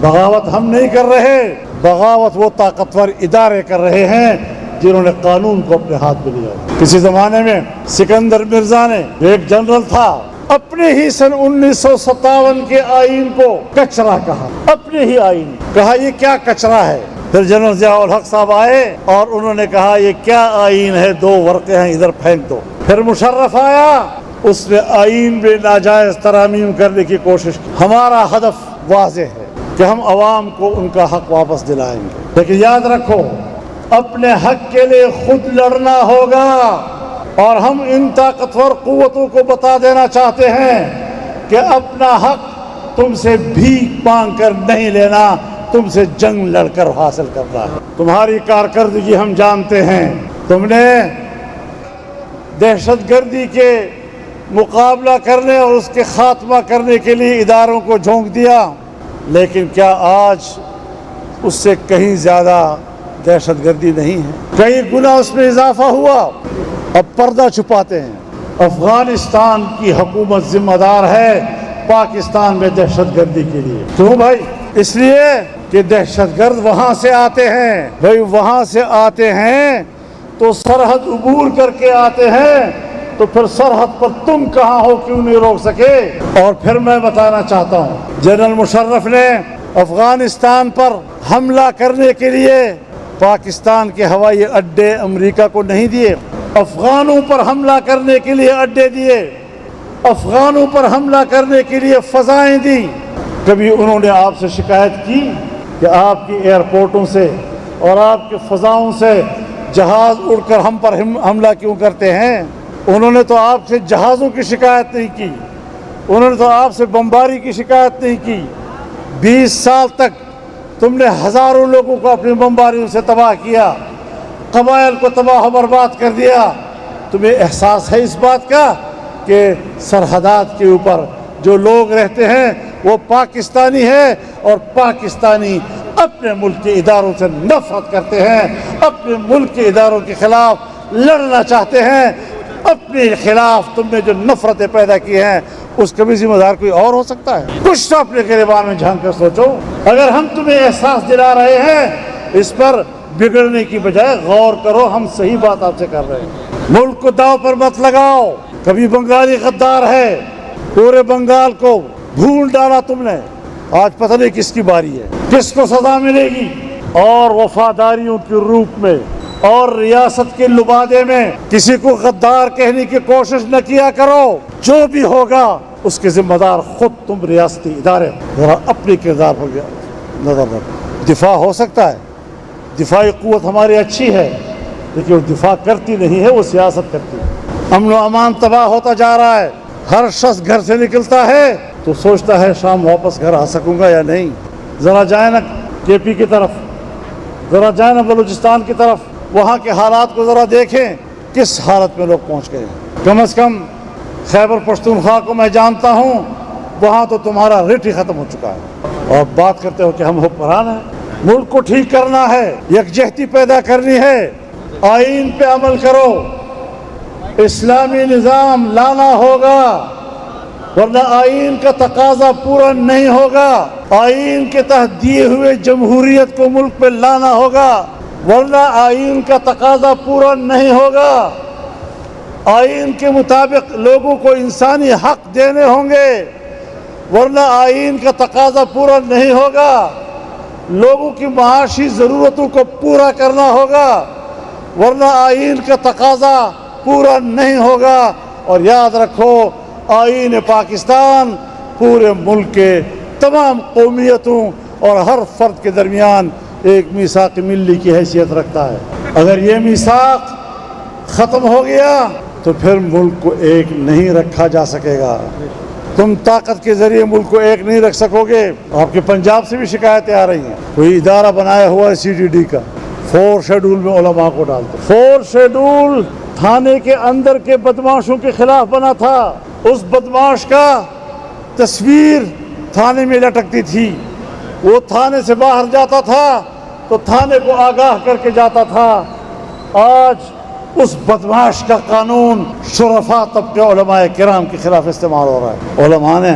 بغاوت ہم نہیں کر رہے، بغاوت وہ طاقتور ادارے کر رہے ہیں جنہوں نے قانون کو اپنے ہاتھ میں لیا۔ کسی زمانے میں سکندر مرزا نے، ایک جنرل تھا، اپنے ہی سن 1957 کے آئین کو کچرا کہا، اپنے ہی آئین کہا یہ کیا کچرا ہے۔ پھر جنرل ضیاء الحق صاحب آئے اور انہوں نے کہا یہ کیا آئین ہے، 2 ورقے ہیں ادھر پھینک دو۔ پھر مشرف آیا، اس نے آئین میں ناجائز ترامیم کرنے کی کوشش کی۔ ہمارا ہدف واضح ہے کہ ہم عوام کو ان کا حق واپس دلائیں گے، لیکن یاد رکھو اپنے حق کے لیے خود لڑنا ہوگا، اور ہم ان طاقتور قوتوں کو بتا دینا چاہتے ہیں کہ اپنا حق تم سے بھیک مانگ کر نہیں لینا، تم سے جنگ لڑ کر حاصل کرنا ہے۔ تمہاری کارکردگی ہم جانتے ہیں، تم نے دہشت گردی کے مقابلہ کرنے اور اس کے خاتمہ کرنے کے لیے اداروں کو جھونک دیا، لیکن کیا آج اس سے کہیں زیادہ دہشت گردی نہیں ہے؟ کئی گنا اس میں اضافہ ہوا۔ اب پردہ چھپاتے ہیں۔ افغانستان کی حکومت ذمہ دار ہے پاکستان میں دہشت گردی کے لیے۔ کیوں بھائی؟ اس لیے کہ دہشت گرد وہاں سے آتے ہیں، بھائی وہاں سے آتے ہیں تو سرحد عبور کر کے آتے ہیں، تو پھر سرحد پر تم کہاں ہو، کیوں نہیں روک سکے؟ اور پھر میں بتانا چاہتا ہوں، جنرل مشرف نے افغانستان پر حملہ کرنے کے لیے پاکستان کے ہوائی اڈے امریکہ کو نہیں دیے، افغانوں پر حملہ کرنے کے لیے اڈے دیے، افغانوں پر حملہ کرنے کے لیے فضائیں دی۔ کبھی انہوں نے آپ سے شکایت کی کہ آپ کی ایئرپورٹوں سے اور آپ کے فضاؤں سے جہاز اڑ کر ہم پر حملہ کیوں کرتے ہیں؟ انہوں نے تو آپ سے جہازوں کی شکایت نہیں کی، انہوں نے تو آپ سے بمباری کی شکایت نہیں کی۔ 20 سال تک تم نے ہزاروں لوگوں کو اپنی بمباریوں سے تباہ کیا، قبائل کو تباہ و برباد کر دیا۔ تمہیں احساس ہے اس بات کا کہ سرحدات کے اوپر جو لوگ رہتے ہیں وہ پاکستانی ہیں، اور پاکستانی اپنے ملک کے اداروں سے نفرت کرتے ہیں، اپنے ملک کے اداروں کے خلاف لڑنا چاہتے ہیں۔ اپنے خلاف تم نے جو نفرتیں پیدا کی ہیں اس کا بھی ذمہ دار کوئی اور ہو سکتا ہے؟ کچھ تو اپنے گریبان میں جھانک کر سوچو۔ اگر ہم تمہیں احساس دلا رہے ہیں، اس پر بگڑنے کی بجائے غور کرو، ہم صحیح بات آپ سے کر رہے ہیں۔ ملک کو داؤ پر مت لگاؤ۔ کبھی بنگالی غدار ہے، پورے بنگال کو بھون ڈالا تم نے، آج پتہ نہیں کس کی باری ہے، کس کو سزا ملے گی۔ اور وفاداریوں کے روپ میں اور ریاست کے لبادے میں کسی کو غدار کہنے کی کوشش نہ کیا کرو۔ جو بھی ہوگا اس کے ذمہ دار خود تم ریاستی ادارے، ذرا اپنی کردار پر نظر رکھو۔ دفاع ہو سکتا ہے، دفاعی قوت ہماری اچھی ہے، لیکن وہ دفاع کرتی نہیں ہے، وہ سیاست کرتی ہے۔ امن و امان تباہ ہوتا جا رہا ہے، ہر شخص گھر سے نکلتا ہے تو سوچتا ہے شام واپس گھر آ سکوں گا یا نہیں۔ ذرا جائیں نا کے پی کی طرف، ذرا جائیں نا بلوچستان کی طرف، وہاں کے حالات کو ذرا دیکھیں کس حالت میں لوگ پہنچ گئے ہیں۔ کم از کم خیبر پختونخوا کو میں جانتا ہوں، وہاں تو تمہارا رٹ ہی ختم ہو چکا ہے، اور بات کرتے ہو کہ ہم حکمران ہیں۔ ملک کو ٹھیک کرنا ہے، یکجہتی پیدا کرنی ہے، آئین پہ عمل کرو، اسلامی نظام لانا ہوگا، ورنہ آئین کا تقاضا پورا نہیں ہوگا۔ آئین کے تحت دیے ہوئے جمہوریت کو ملک پہ لانا ہوگا، ورنہ آئین کا تقاضا پورا نہیں ہوگا۔ آئین کے مطابق لوگوں کو انسانی حق دینے ہوں گے، ورنہ آئین کا تقاضا پورا نہیں ہوگا۔ لوگوں کی معاشی ضرورتوں کو پورا کرنا ہوگا، ورنہ آئین کا تقاضا پورا نہیں ہوگا۔ اور یاد رکھو، آئین پاکستان پورے ملک کے تمام قومیتوں اور ہر فرد کے درمیان ایک میثاق ملی کی حیثیت رکھتا ہے۔ اگر یہ میثاق ختم ہو گیا تو پھر ملک کو ایک نہیں رکھا جا سکے گا۔ تم طاقت کے ذریعے ملک کو ایک نہیں رکھ سکو گے۔ آپ کے پنجاب سے بھی شکایتیں آ رہی ہیں، کوئی ادارہ بنایا ہوا ہے CTD کا، 4 شیڈول میں علماء کو ڈالتے۔ 4 شیڈول تھانے کے اندر کے بدماشوں کے خلاف بنا تھا۔ اس بدماش کا تصویر تھانے میں لٹکتی تھی، وہ تھانے سے باہر جاتا تھا تو تھانے کو آگاہ کر کے جاتا تھا۔ آج اس بدماش کا قانون شرفاء طبقے علماء کرام کے خلاف استعمال ہو رہا ہے۔ علماء نے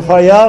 FIR